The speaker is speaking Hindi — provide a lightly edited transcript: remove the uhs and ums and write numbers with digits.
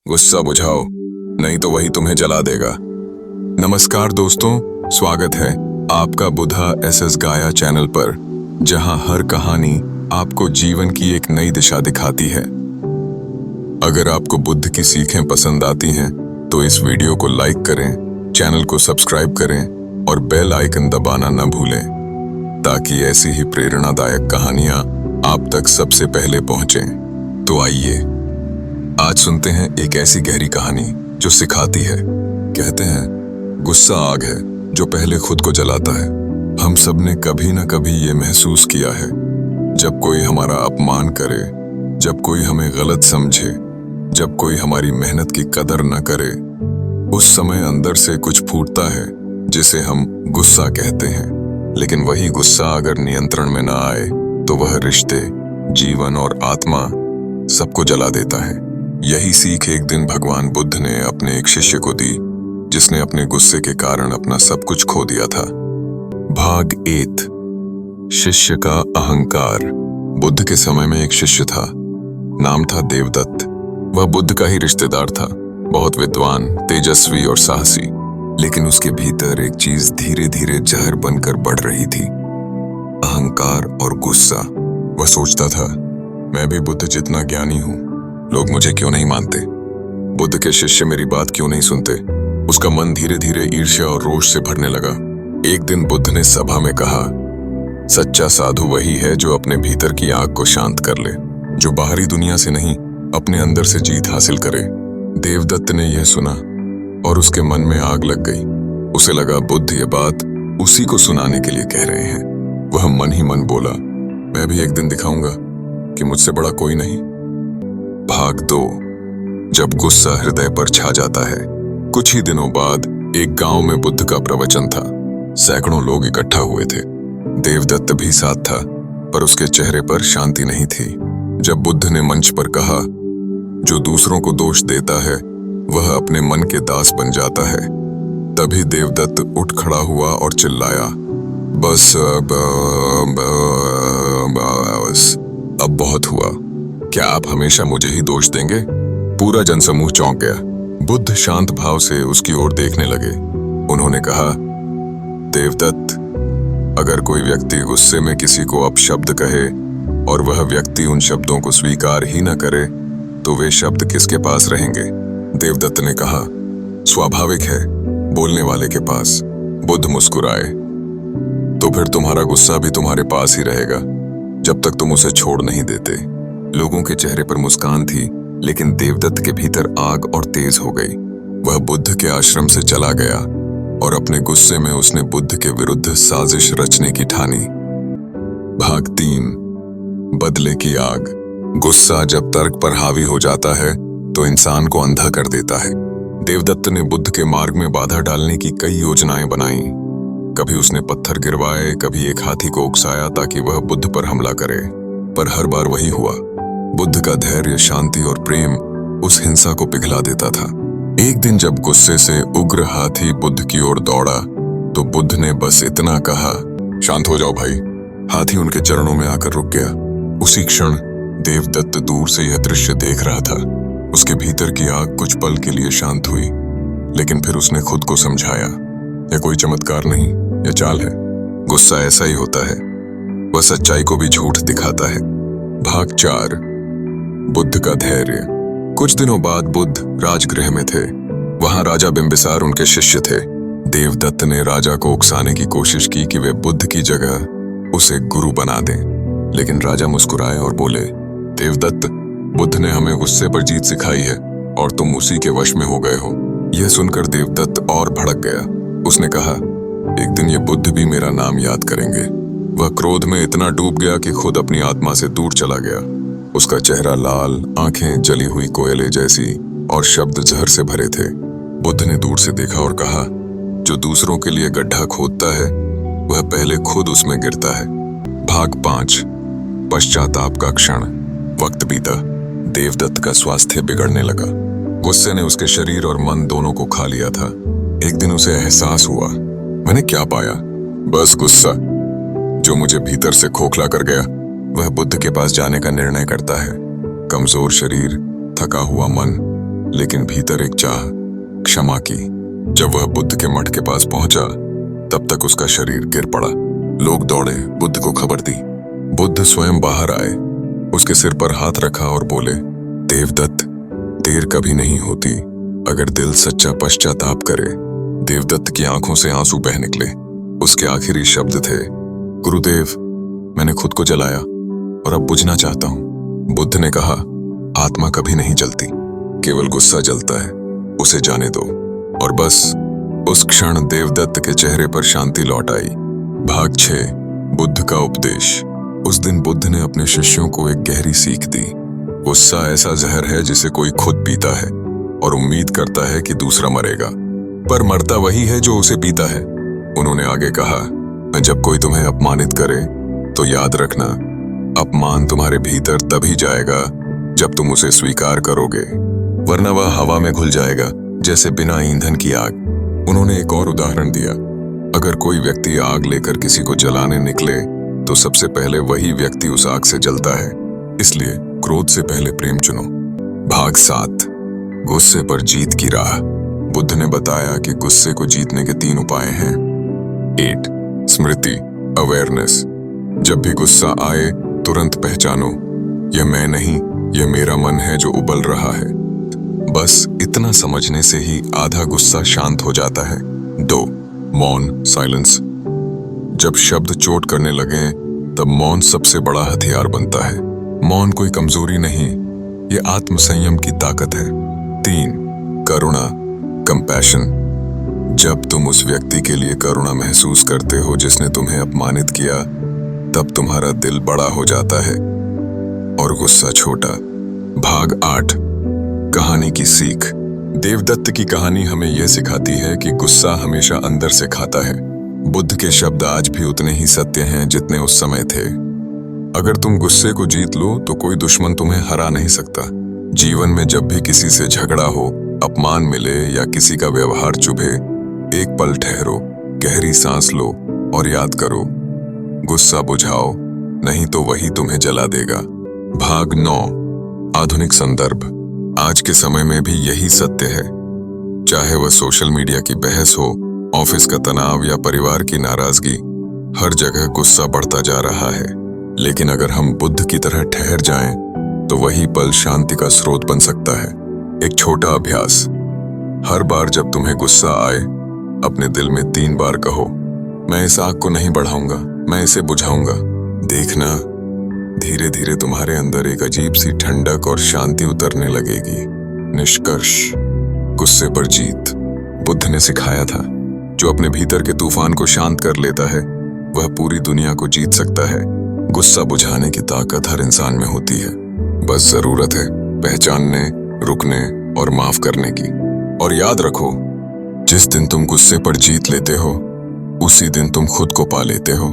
गुस्सा बुझाओ, नहीं तो वही तुम्हें जला देगा। नमस्कार दोस्तों, स्वागत है आपका बुधा एसएस गाया चैनल पर, जहां हर कहानी आपको जीवन की एक नई दिशा दिखाती है। अगर आपको बुद्ध की सीखें पसंद आती हैं, तो इस वीडियो को लाइक करें, चैनल को सब्सक्राइब करें और बेल आइकन दबाना न भूलें, ताकि ऐसी ही प्रेरणादायक कहानियां आप तक सबसे पहले पहुंचें। तो आइए आज सुनते हैं एक ऐसी गहरी कहानी जो सिखाती है। कहते हैं, गुस्सा आग है जो पहले खुद को जलाता है। हम सब ने कभी न कभी ये महसूस किया है, जब कोई हमारा अपमान करे, जब कोई हमें गलत समझे, जब कोई हमारी मेहनत की कदर न करे, उस समय अंदर से कुछ फूटता है जिसे हम गुस्सा कहते हैं। लेकिन वही गुस्सा अगर नियंत्रण में न आए तो वह रिश्ते, जीवन और आत्मा सबको जला देता है। यही सीख एक दिन भगवान बुद्ध ने अपने एक शिष्य को दी, जिसने अपने गुस्से के कारण अपना सब कुछ खो दिया था। भाग 8, शिष्य का अहंकार। बुद्ध के समय में एक शिष्य था, नाम था देवदत्त। वह बुद्ध का ही रिश्तेदार था, बहुत विद्वान, तेजस्वी और साहसी। लेकिन उसके भीतर एक चीज धीरे धीरे जहर बनकर बढ़ रही थी, अहंकार और गुस्सा। वह सोचता था, मैं भी बुद्ध जितना ज्ञानी हूं, लोग मुझे क्यों नहीं मानते? बुद्ध के शिष्य मेरी बात क्यों नहीं सुनते? उसका मन धीरे धीरे ईर्ष्या और रोष से भरने लगा। एक दिन बुद्ध ने सभा में कहा, सच्चा साधु वही है जो अपने भीतर की आग को शांत कर ले, जो बाहरी दुनिया से नहीं, अपने अंदर से जीत हासिल करे। देवदत्त ने यह सुना और उसके मन में आग लग गई। उसे लगा बुद्ध ये बात उसी को सुनाने के लिए कह रहे हैं। वह मन ही मन बोला, मैं भी एक दिन दिखाऊंगा कि मुझसे बड़ा कोई नहीं। भाग 2, जब गुस्सा हृदय पर छा जाता है। कुछ ही दिनों बाद एक गांव में बुद्ध का प्रवचन था। सैकड़ों लोग इकट्ठा हुए थे। देवदत्त भी साथ था, पर उसके चेहरे पर शांति नहीं थी। जब बुद्ध ने मंच पर कहा, जो दूसरों को दोष देता है वह अपने मन के दास बन जाता है, तभी देवदत्त उठ खड़ा हुआ और चिल्लाया, बस अब बहुत हुआ। क्या आप हमेशा मुझे ही दोष देंगे? पूरा जनसमूह चौंक गया। बुद्ध शांत भाव से उसकी ओर देखने लगे। उन्होंने कहा, देवदत्त, अगर कोई व्यक्ति गुस्से में किसी को अपशब्द कहे और वह व्यक्ति उन शब्दों को स्वीकार ही न करे, तो वे शब्द किसके पास रहेंगे? देवदत्त ने कहा, स्वाभाविक है, बोलने वाले के पास। बुद्ध मुस्कुराए, तो फिर तुम्हारा गुस्सा भी तुम्हारे पास ही रहेगा, जब तक तुम उसे छोड़ नहीं देते। लोगों के चेहरे पर मुस्कान थी, लेकिन देवदत्त के भीतर आग और तेज हो गई। वह बुद्ध के आश्रम से चला गया और अपने गुस्से में उसने बुद्ध के विरुद्ध साजिश रचने की ठानी। भाग 3, बदले की आग। गुस्सा जब तर्क पर हावी हो जाता है तो इंसान को अंधा कर देता है। देवदत्त ने बुद्ध के मार्ग में बाधा डालने की कई योजनाएं बनाई। कभी उसने पत्थर गिरवाए, कभी एक हाथी को उकसाया ताकि वह बुद्ध पर हमला करे, पर हर बार वही हुआ। बुद्ध का धैर्य, शांति और प्रेम उस हिंसा को पिघला देता था। एक दिन जब गुस्से से उग्र हाथी बुद्ध की ओर दौड़ा, तो बुद्ध ने बस इतना कहा, शांत हो जाओ भाई। हाथी उनके चरणों में आकर रुक गया। उसी क्षण देवदत्त दूर से यह दृश्य देख रहा था। उसके भीतर की आग कुछ पल के लिए शांत हुई, लेकिन फिर उसने खुद को समझाया, यह कोई चमत्कार नहीं, यह चाल है। गुस्सा ऐसा ही होता है, वह सच्चाई को भी झूठ दिखाता है। भाग 4, बुद्ध का धैर्य। कुछ दिनों बाद बुद्ध राजगृह में थे। वहां राजा बिंबिसार उनके शिष्य थे। देवदत्त ने राजा को उकसाने की कोशिश की कि वे बुद्ध की जगह उसे गुरु बना दें, लेकिन राजा मुस्कुराए और बोले, देवदत्त, बुद्ध ने हमें गुस्से पर जीत सिखाई है और तुम उसी के वश में हो गए हो। यह सुनकर देवदत्त और भड़क गया। उसने कहा, एक दिन ये बुद्ध भी मेरा नाम याद करेंगे। वह क्रोध में इतना डूब गया कि खुद अपनी आत्मा से दूर चला गया। उसका चेहरा लाल, आंखें जली हुई कोयले जैसी और शब्द जहर से भरे थे। बुद्ध ने दूर से देखा और कहा, जो दूसरों के लिए गड्ढा खोदता है वह पहले खुद उसमें गिरता है। भाग 5, पश्चाताप का क्षण। वक्त बीता। देवदत्त का स्वास्थ्य बिगड़ने लगा। गुस्से ने उसके शरीर और मन दोनों को खा लिया था। एक दिन उसे एहसास हुआ, मैंने क्या पाया? बस गुस्सा, जो मुझे भीतर से खोखला कर गया। वह बुद्ध के पास जाने का निर्णय करता है। कमजोर शरीर, थका हुआ मन लेकिन भीतर एक चाह क्षमा की। जब वह बुद्ध के मठ के पास पहुंचा, तब तक उसका शरीर गिर पड़ा। लोग दौड़े, बुद्ध को खबर दी। बुद्ध स्वयं बाहर आए, उसके सिर पर हाथ रखा और बोले, देवदत्त, देर कभी नहीं होती अगर दिल सच्चा पश्चाताप करे। देवदत्त की आंखों से आंसू बह निकले। उसके आखिरी शब्द थे, गुरुदेव, मैंने खुद को जलाया और अब बुझना चाहता हूं। बुद्ध ने कहा, आत्मा कभी नहीं जलती, केवल गुस्सा जलता है, उसे जाने दो। और बस उस क्षण देवदत्त के चेहरे पर शांति लौट आई। भाग 6, बुद्ध का उपदेश। उस दिन बुद्ध ने अपने शिष्यों को एक गहरी सीख दी। गुस्सा ऐसा जहर है जिसे कोई खुद पीता है और उम्मीद करता है कि दूसरा मरेगा, पर मरता वही है जो उसे पीता है। उन्होंने आगे कहा, जब कोई तुम्हें अपमानित करे तो याद रखना, अपमान तुम्हारे भीतर तभी जाएगा जब तुम उसे स्वीकार करोगे, वरना वह हवा में घुल जाएगा जैसे बिना ईंधन की आग। उन्होंने एक और उदाहरण दिया, अगर कोई व्यक्ति आग लेकर किसी को जलाने निकले तो सबसे पहले वही व्यक्ति उस आग से जलता है। इसलिए क्रोध से पहले प्रेम चुनो। भाग 7, गुस्से पर जीत की राह। बुद्ध ने बताया कि गुस्से को जीतने के 3 उपाय हैं। 8, स्मृति, अवेयरनेस। जब भी गुस्सा आए तुरंत पहचानो, यह मैं नहीं, यह मेरा मन है जो उबल रहा है। बस इतना समझने से ही आधा गुस्सा शांत हो जाता है। 2, मौन, साइलेंस। जब शब्द चोट करने लगे तब मौन सबसे बड़ा हथियार बनता है। मौन कोई कमजोरी नहीं, ये आत्मसंयम की ताकत है। 3, करुणा, कंपैशन। जब तुम उस व्यक्ति के लिए करुणा महसूस करते हो जिसने तुम्हें अपमानित किया, तब तुम्हारा दिल बड़ा हो जाता है और गुस्सा छोटा। भाग 8, कहानी की सीख। देवदत्त की कहानी हमें यह सिखाती है कि गुस्सा हमेशा अंदर से खाता है। बुद्ध के शब्द आज भी उतने ही सत्य हैं जितने उस समय थे। अगर तुम गुस्से को जीत लो तो कोई दुश्मन तुम्हें हरा नहीं सकता। जीवन में जब भी किसी से झगड़ा हो, अपमान मिले या किसी का व्यवहार चुभे, एक पल ठहरो, गहरी सांस लो और याद करो, गुस्सा बुझाओ, नहीं तो वही तुम्हें जला देगा। भाग 9, आधुनिक संदर्भ। आज के समय में भी यही सत्य है। चाहे वह सोशल मीडिया की बहस हो, ऑफिस का तनाव या परिवार की नाराजगी, हर जगह गुस्सा बढ़ता जा रहा है। लेकिन अगर हम बुद्ध की तरह ठहर जाएं, तो वही पल शांति का स्रोत बन सकता है। एक छोटा अभ्यास, हर बार जब तुम्हें गुस्सा आए, अपने दिल में 3 बार कहो, मैं इस आग को नहीं बढ़ाऊंगा, मैं इसे बुझाऊंगा। देखना, धीरे धीरे तुम्हारे अंदर एक अजीब सी ठंडक और शांति उतरने लगेगी। निष्कर्ष, गुस्से पर जीत। बुद्ध ने सिखाया था, जो अपने भीतर के तूफान को शांत कर लेता है, वह पूरी दुनिया को जीत सकता है। गुस्सा बुझाने की ताकत हर इंसान में होती है, बस जरूरत है पहचानने, रुकने और माफ करने की। और याद रखो, जिस दिन तुम गुस्से पर जीत लेते हो, उसी दिन तुम खुद को पा लेते हो।